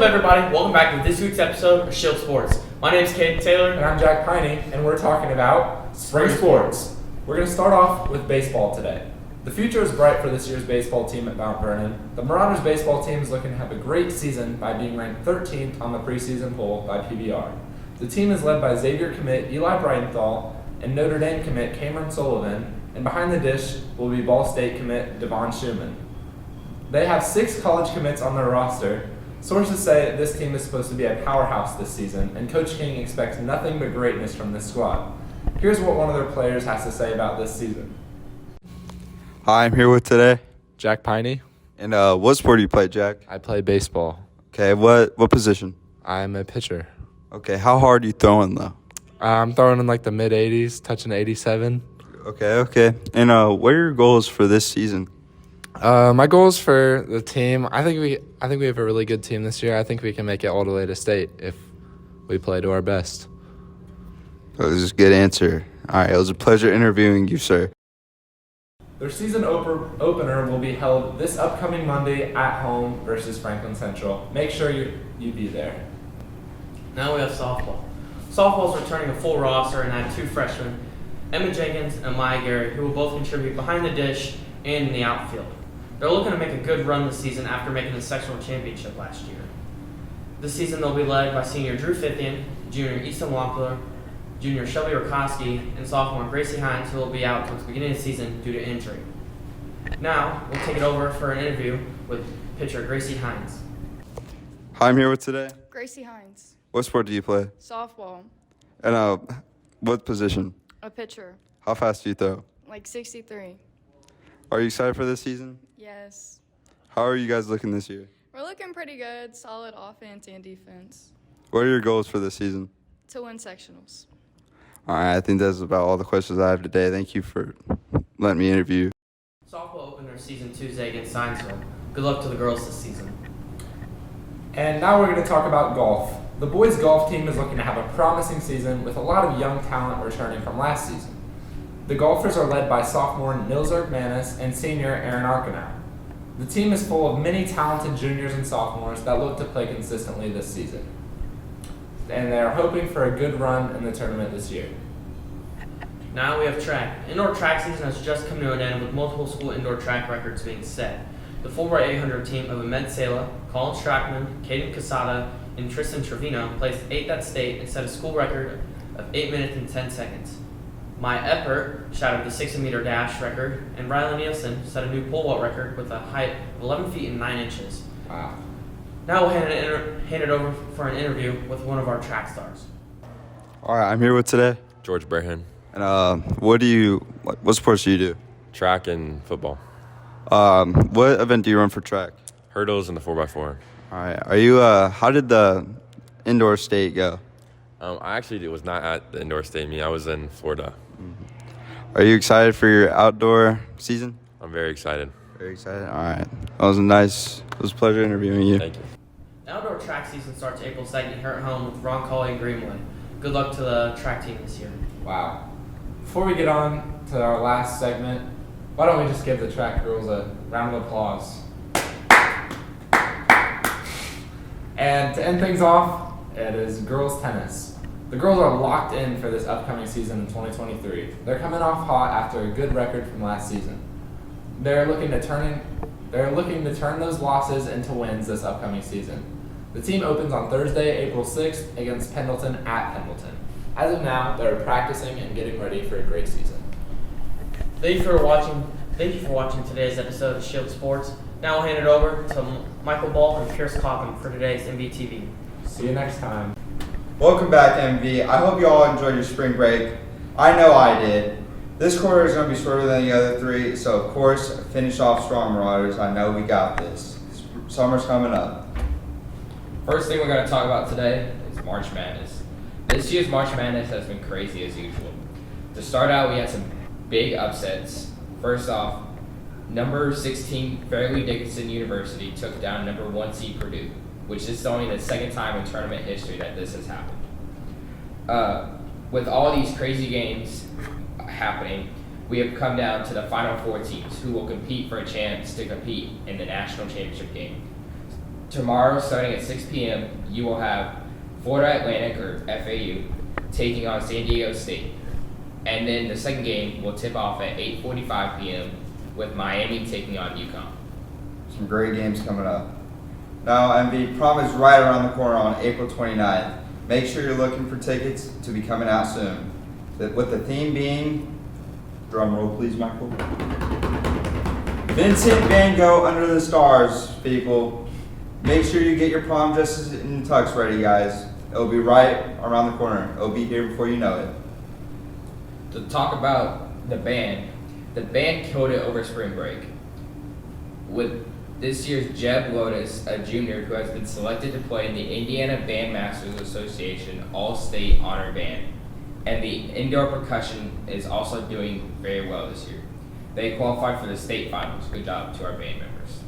everybody? Welcome back to this week's episode of Shield Sports. My name is Caden Taylor. And I'm Jack Piney, and we're talking about spring sports. We're going to start off with baseball today. The future is bright for this year's baseball team at Mount Vernon. The Marauders baseball team is looking to have a great season by being ranked 13th on the preseason poll by PBR. The team is led by Xavier commit Eli Brightenthal and Notre Dame commit Cameron Sullivan, and behind the dish will be Ball State commit Devon Schumann. They have 6 college commits on their roster. Sources say that this team is supposed to be a powerhouse this season, and Coach King expects nothing but greatness from this squad. Here's what one of their players has to say about this season. Hi, I'm here with today. Jack Piney. And what sport do you play, Jack? I play baseball. Okay, what position? I'm a pitcher. Okay, how hard are you throwing, though? I'm throwing in like the mid-80s, touching 87. Okay. And what are your goals for this season? My goals for the team, I think we have a really good team this year. I think we can make it all the way to state if we play to our best. That was a good answer. All right, it was a pleasure interviewing you, sir. Their season opener will be held this upcoming Monday at home versus Franklin Central. Make sure you be there. Now we have softball. Softball is returning a full roster and add 2 freshmen, Emma Jenkins and Maya Gary, who will both contribute behind the dish and in the outfield. They're looking to make a good run this season after making the sectional championship last year. This season they'll be led by senior Drew Fithian, junior Easton Wampler, junior Shelby Rakoski, and sophomore Gracie Hines, who will be out towards the beginning of the season due to injury. Now, we'll take it over for an interview with pitcher Gracie Hines. Hi, I'm here with today. Gracie Hines. What sport do you play? Softball. And what position? A pitcher. How fast do you throw? Like 63. Are you excited for this season? Yes. How are you guys looking this year? We're looking pretty good. Solid offense and defense. What are your goals for this season? To win sectionals. All right, I think that's about all the questions I have today. Thank you for letting me interview. Softball opened their season Tuesday against Zionsville. Good luck to the girls this season. And now we're going to talk about golf. The boys' golf team is looking to have a promising season with a lot of young talent returning from last season. The golfers are led by sophomore Nils Manis and senior Aaron Arcanow. The team is full of many talented juniors and sophomores that look to play consistently this season. And they are hoping for a good run in the tournament this year. Now we have track. Indoor track season has just come to an end with multiple school indoor track records being set. The 4x800 team of Ahmed Sela, Colin Strackman, Caden Casada, and Tristan Trevino placed 8th at state and set a school record of 8 minutes and 10 seconds. Maya Eppert shattered the 60-meter dash record, and Riley Nielsen set a new pole vault record with a height of 11 feet and 9 inches. Wow. Now we'll hand it over for an interview with one of our track stars. All right, I'm here with today. George Burhan. And what sports do you do? Track and football. What event do you run for track? Hurdles and the 4x4. All right, are you? How did the indoor state go? I actually was not at the indoor state meet. I was in Florida. Are you excited for your outdoor season? I'm very excited. Very excited. All right, it was a pleasure interviewing you. Thank you. The outdoor track season starts April 2nd here at home with Ron Colley and Greenwood. Good luck to the track team this year. Wow. Before we get on to our last segment, why don't we just give the track girls a round of applause? And to end things off, it is girls tennis. The girls are locked in for this upcoming season in 2023. They're coming off hot after a good record from last season. They're looking to turn those losses into wins this upcoming season. The team opens on Thursday, April 6th against Pendleton at Pendleton. As of now, they're practicing and getting ready for a great season. Thank you for watching today's episode of Shield Sports. Now I'll hand it over to Michael Ball and Pierce Coppin for today's MVTV. See you next time. Welcome back, MV. I hope you all enjoyed your spring break. I know I did. This quarter is going to be shorter than the other 3, so of course, finish off strong, Marauders. I know we got this. Summer's coming up. First thing we're going to talk about today is March Madness. This year's March Madness has been crazy as usual. To start out, we had some big upsets. First off, number 16 Fairleigh Dickinson University took down number 1 seed Purdue, which is only the second time in tournament history that this has happened. With all these crazy games happening, we have come down to the final 4 teams who will compete for a chance to compete in the national championship game. Tomorrow, starting at 6 p.m., you will have Florida Atlantic, or FAU, taking on San Diego State. And then the second game will tip off at 8:45 p.m. with Miami taking on UConn. Some great games coming up. Now, MV, prom is right around the corner on April 29th. Make sure you're looking for tickets to be coming out soon. With the theme being, drum roll please, Michael. Vincent Van Gogh, Under the Stars, people. Make sure you get your prom dresses and tux ready, guys. It'll be right around the corner. It'll be here before you know it. To talk about the band killed it over spring break. With this year's Jeb Lotus, a junior who has been selected to play in the Indiana Bandmasters Association All-State Honor Band. And the indoor percussion is also doing very well this year. They qualified for the state finals. Good job to our band members.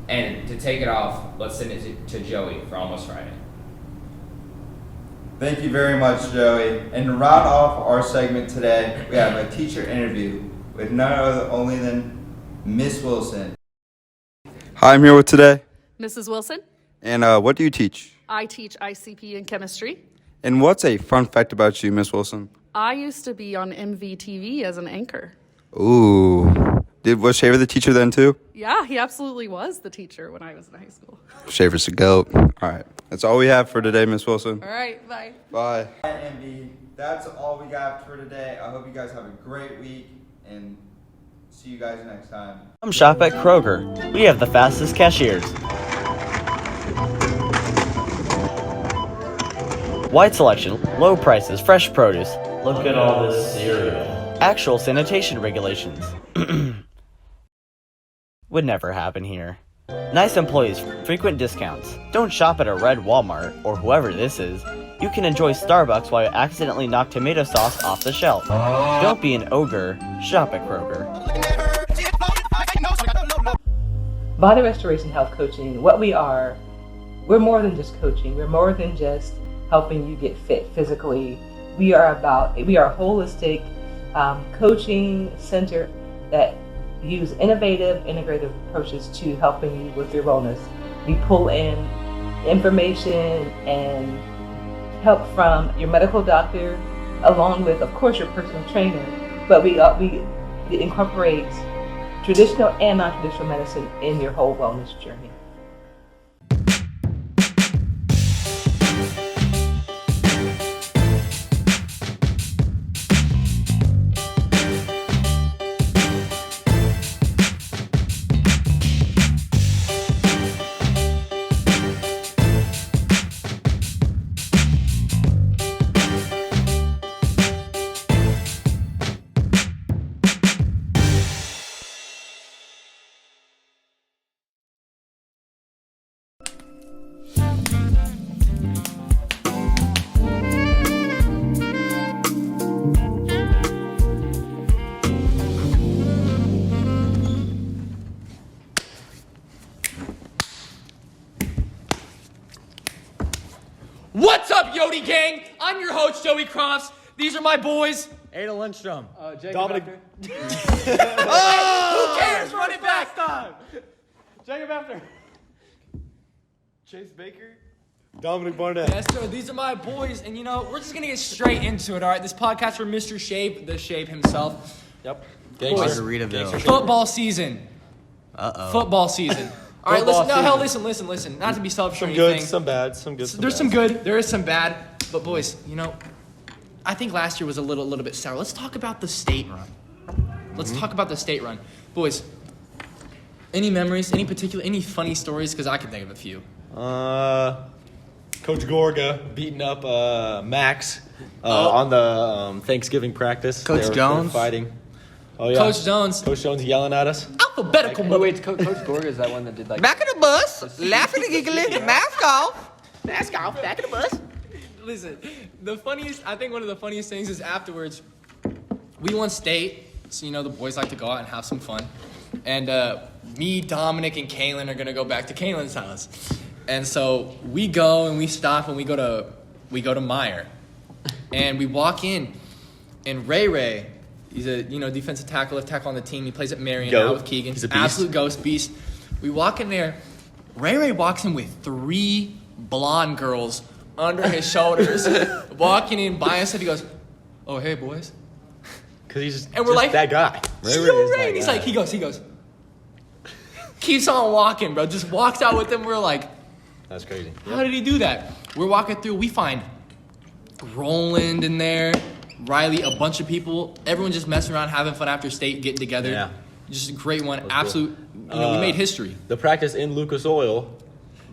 And to take it off, let's send it to Joey for Almost Friday. Thank you very much, Joey. And to round off our segment today, we have a teacher interview with none other only than Miss Wilson. Hi, I'm here with today. Mrs. Wilson, And what do you teach? I teach ICP and chemistry. And what's a fun fact about you, Miss Wilson? I used to be on MVTV as an anchor. Ooh. Was Shaver the teacher then too? Yeah, he absolutely was the teacher when I was in high school. Shaver's a goat. All right. That's all we have for today, Miss Wilson. All right, bye. Bye. MV, that's all we got for today. I hope you guys have a great week and see you guys next time. Come shop at Kroger. We have the fastest cashiers. Wide selection, low prices, fresh produce. Look at all this cereal. Actual sanitation regulations. Would never happen here. Nice employees, frequent discounts. Don't shop at a red Walmart, or whoever this is. You can enjoy Starbucks while you accidentally knock tomato sauce off the shelf. Don't be an ogre. Shop at Kroger. Body Restoration Health Coaching, what we are, we're more than just coaching. We're more than just helping you get fit physically. We are a holistic coaching center that use innovative, integrative approaches to helping you with your wellness. We pull in information and help from your medical doctor, along with, of course, your personal trainer. But we incorporate traditional and non-traditional medicine in your whole wellness journey. What's up, Yodi Gang? I'm your host, Joey Crofts. These are my boys. Ada Lindstrom. Dominic. Oh! Who cares? Run it back. Jacob After. Chase Baker. Dominic Barnett. Yes, sir. These are my boys, and you know, we're just gonna get straight into it. All right, this podcast for Mr. Shape, the Shape himself. Yep. Boys, football season. Football season. All right, Football listen. No, hell, season. listen. Not to be selfish or Some anything. good, some bad, some good. There's some good. There is some bad. But boys, you know, I think last year was a little bit sour. Let's talk about the state run. Let's talk about the state run, boys. Any memories? Any funny stories? Because I can think of a few. Coach Gorga beating up Max on the Thanksgiving practice. Coach Jones? They were fighting. Oh yeah. Coach Jones yelling at us. Alphabetical. Wait, Coach Gorga is that one that did like... Back of the bus, laughing and giggling, mask off. Mask off, back of the bus. Listen, I think one of the funniest things is afterwards, we won state, so you know the boys like to go out and have some fun. And me, Dominic, and Kaylin are gonna go back to Kaylin's house. And so we go and we stop and we go to Meyer. And we walk in, and Ray, he's a defensive tackle, left tackle on the team. He plays at Marion now with Keegan. He's a beast. Absolute ghost beast. We walk in there. Ray walks in with 3 blonde girls under his shoulders, walking in by us, and he goes, "Oh, hey, boys." Because he's And we're just like, that guy. Ray Yo, is that Ray. And he's guy. like, he goes, keeps on walking, bro. Just walks out with them. We're like, That's crazy. how did he do that? We're walking through. We find Roland in there, Riley, a bunch of people. Everyone just messing around, having fun after state, getting together. Yeah. Just a great one. That was Absolute. You know, we made history. The practice in Lucas Oil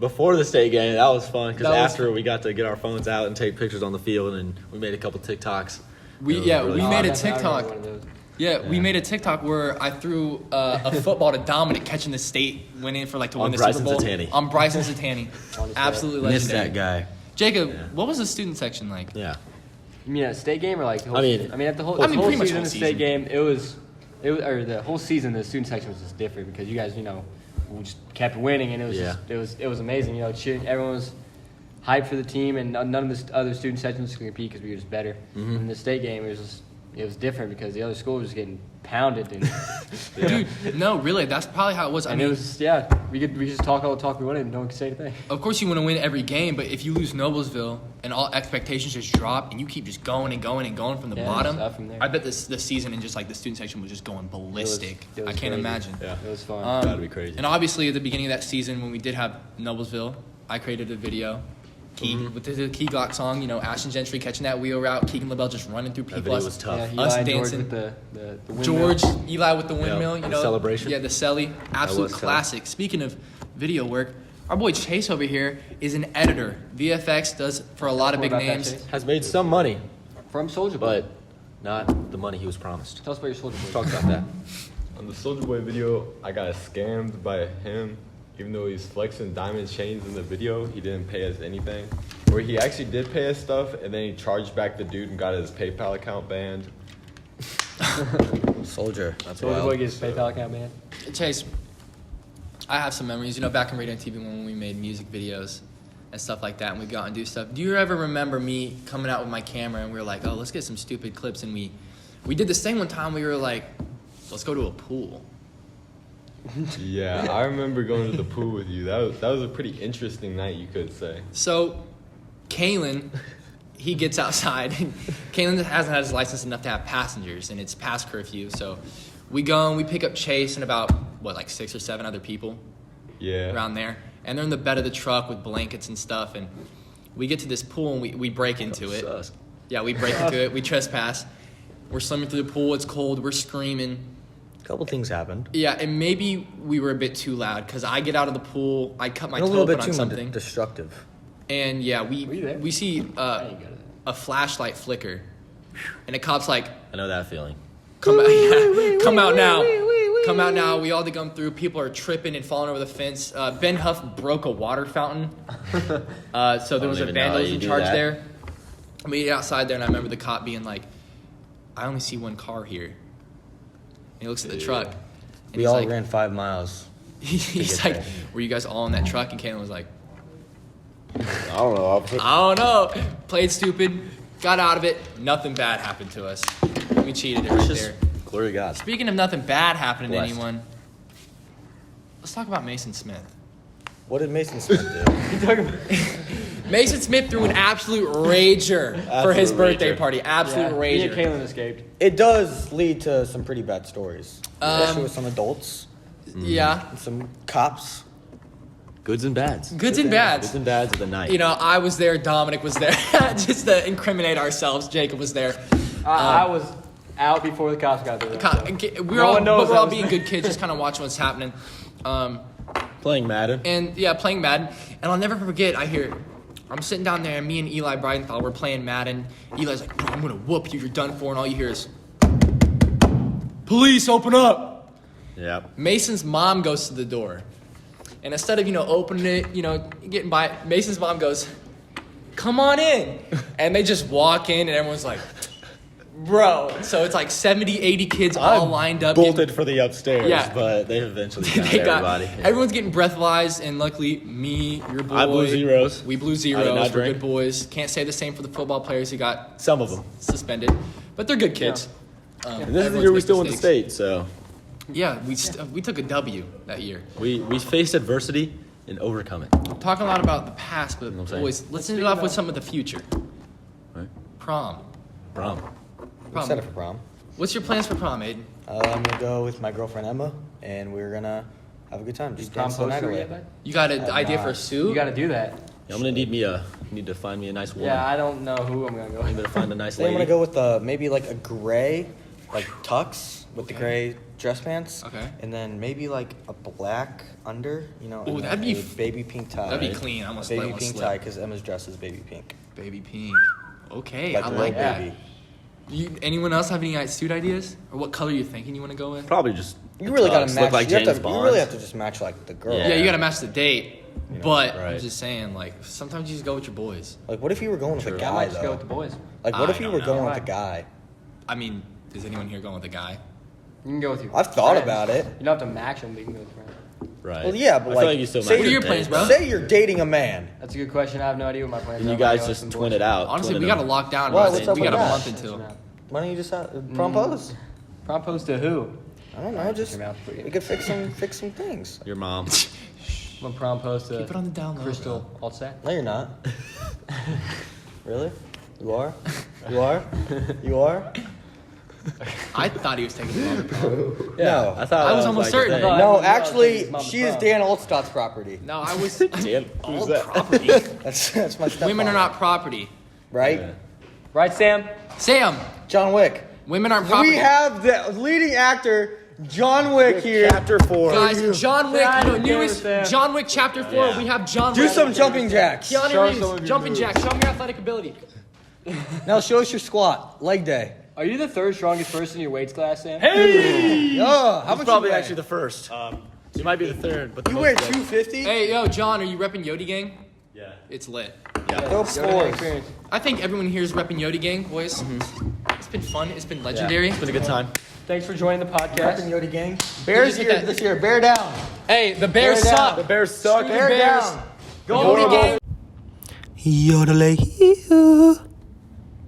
before the state game, that was fun because after we got to get our phones out and take pictures on the field, and we made a couple TikToks. We made a TikTok. Yeah, we made a TikTok where I threw a football to Dominic, catching the state, went in for to win the Bryson Super Bowl. Zatani. On Bryson Zatani. Absolutely Missed legendary. that guy. Jacob, what was the student section like? Yeah. You mean at state game or like the whole I mean- season? I mean at the whole, pretty much season, whole the season. state game, it was or the whole season the student section was just different because you guys, we just kept winning and it was just, it was amazing, cheering, everyone was hyped for the team and none of the other student sections could compete because we were just better. Mm-hmm. In the state game it was different because the other school was getting pounded and Dude, no, really, that's probably how it was. I mean, it was we could just talk all the talk we wanted and no one could say anything. of course you want to win every game, but if you lose Noblesville and all expectations just drop and you keep just going and going and going from the Yeah, bottom, just up from there. I bet this season and just the student section was just going ballistic. It was I can't crazy. imagine. Yeah. It was fun. That'd be crazy. And obviously at the beginning of that season when we did have Noblesville, I created a video. With the Key Glock song, Ashton Gentry catching that wheel route, Keegan LaBelle just running through people. video was tough. Yeah, Us Eli and George dancing. with the windmill. George, Eli with the windmill, the celebration. Yeah, the celly. Absolute was tough. classic. Speaking of video work, our boy Chase over here is an editor. VFX does for a lot of big What about that, names. Chase? Has made some money, From Soldier Boy. but not the money he was promised. Tell us about your Soldier Boy. Let's talk about that. On the Soldier Boy video, I got scammed by him. Even though he's flexing diamond chains in the video, he didn't pay us anything. Or he actually did pay us stuff, and then he charged back the dude and got his PayPal account banned. Soldier. That's Soldier wild. Boy gets his PayPal account, man. Chase, I have some memories. Back in radio and TV when we made music videos and stuff like that, and we got and do stuff. Do you ever remember me coming out with my camera and we were like, "Oh, let's get some stupid clips," and we did this thing one time. We were like, "Let's go to a pool." Yeah, I remember going to the pool with you. That was a pretty interesting night, you could say. So, Kalen, he gets outside. Kalen hasn't had his license enough to have passengers, and it's past curfew. So, we go and we pick up Chase and about 6 or 7 other people. Yeah. Around there, and they're in the bed of the truck with blankets and stuff. And we get to this pool and we break into it. Sus. Yeah, we break into it. We trespass. We're swimming through the pool. It's cold. We're screaming. A couple things happened. Yeah, and maybe we were a bit too loud because I get out of the pool. I cut my A toe little open bit on too something. destructive. And yeah, Were you there? we see a flashlight flicker, and the cop's like, I know that feeling. "Come out, come out now, come out now." We all come through. People are tripping and falling over the fence. Ben Huff broke a water fountain, so there was a even know how you vandalism do charge that. there. We get outside there, and I remember the cop being like, "I only see one car here." And he looks at the truck. And We he's all like, ran 5 miles. He's get like, there. "Were you guys all in that truck?" And Kalen was like, I don't know. "I don't know." Played stupid, got out of it. Nothing bad happened to us. We cheated it right there. Glory to God. Speaking of nothing bad happening to Blessed. anyone, let's talk about Mason Smith. What did Mason Smith do? Mason Smith threw an absolute rager for his Absolute birthday rager. party. Absolute Me and rager. Kalen escaped. It does lead to some pretty bad stories, especially with some adults, Yeah. and some cops. Goods and bads. Goods and bads. Goods and bads of the night. I was there. Dominic was there. Just to incriminate ourselves, Jacob was there. I was out before the cops got there. We're No all, one knows but we're I all was being there. good kids, just kind of watching what's happening. Playing Madden. And yeah, playing Madden. And I'll never forget, I'm sitting down there, and me and Eli Bridenthal, we're playing Madden. Eli's like, "Bro, I'm going to whoop you. You're done for." And all you hear is, "Police, open up." Yep. Mason's mom goes to the door. And instead of, opening it, getting by, Mason's mom goes, "Come on in." And they just walk in, and everyone's like, bro. So it's like 70, 80 kids all lined up. Bolted for the upstairs, Yeah. but they eventually got They got everybody. everyone's getting breathalyzed, and luckily me, your boy, I blew zeros. We blew I did zeros. not We're drink. good boys. Can't say the same for the football players who got some of them suspended, but they're good kids. And this is the Everyone's year we make still went to mistakes. state, so Yeah, we took a W that year. We faced adversity and overcome it. We're talking a lot about the past, but You know what I'm saying? boys, let's end it off with some of the future. Right. Prom. Prom. I'm excited for prom. What's your plans for prom, Aiden? I'm gonna go with my girlfriend Emma, and we're gonna have a good time. Just dance the night away. You got an idea for a You suit? got to do that. Yeah, I'm gonna need to find me a nice woman. Yeah, I don't know who I'm gonna go. I'm gonna find a nice I think I'm lady. gonna go with maybe like a gray, like tux with the gray dress pants. Okay. And then maybe like a black under, Ooh, and that'd be a baby pink tie. that'd be clean. I almost baby let one pink slip. tie because Emma's dress is baby pink. Baby pink. Okay, Like I little like that. baby. Anyone else have any suit ideas? Or what color you thinking you want to go with? Probably just. You really gotta tux, match. Look like you, have James to, Bond. you really have to just match like the girl. Yeah, you gotta match the date. But I'm right. just saying, like, sometimes you just go with your boys. Like, what if you were going with a I guy might just though? go with the boys. Like, what I if you don't were know. going with a guy? I mean, is anyone here going with a guy? You can go with your I've thought friends. about it. You don't have to match them, but you can go with friends. Right. Well, yeah, but I feel like, you still say might What are get your plans, dates. bro? Say you're dating a man. That's a good question. I have no idea what my plans And are. you I'm gonna guys go with just some twin boys. it out. Honestly, twin we it got to out. lock down. Why? Right? What's up We got with a that? month until. Why don't you just propose? Propose to who? I don't know. Just Your mouth pretty. we could fix some things. Your mom. I'm gonna propose to Keep it on the down low. Crystal Altsack. No, you're not. Really? You are? You are? You are? I thought he was taking the longer prom. No. I thought I that was almost like a certain. thing. No, actually, Mama's she is prom. Dan Olstott's property. No, I was Dan, all who's that? property. That's my stepfather. Women are not property. right. Yeah. Right, Sam? Sam, John Wick. women aren't property. We have the leading actor John Wick here. Chapter 4. Guys, John Wick, Yeah, I the don't care newest with that. John Wick Chapter 4. Yeah. We have John Do Wick. some jumping jacks. Keanu Show us some of Reeves, your jumping moves. jack. Show me your athletic ability. Now show us your squat. Leg day. Are you the third strongest person in your weights class, Sam? Oh, how much Probably you weigh? actually the first. You might be the third, but the You most weigh dead. 250? Hey, yo, John, are you repping Yodi Gang? Yeah. It's lit. Yeah. Dope scores. I think everyone here is repping Yodi Gang, boys. It's been fun. It's been legendary. It's been a good time. Thanks for joining the podcast. Captain Yodi gang. Bears hit here that- this year. Bear down. Hey, the Bears Bear down. suck. The Bears suck. Bear Bears. down. Yodi Gang. Yodelay.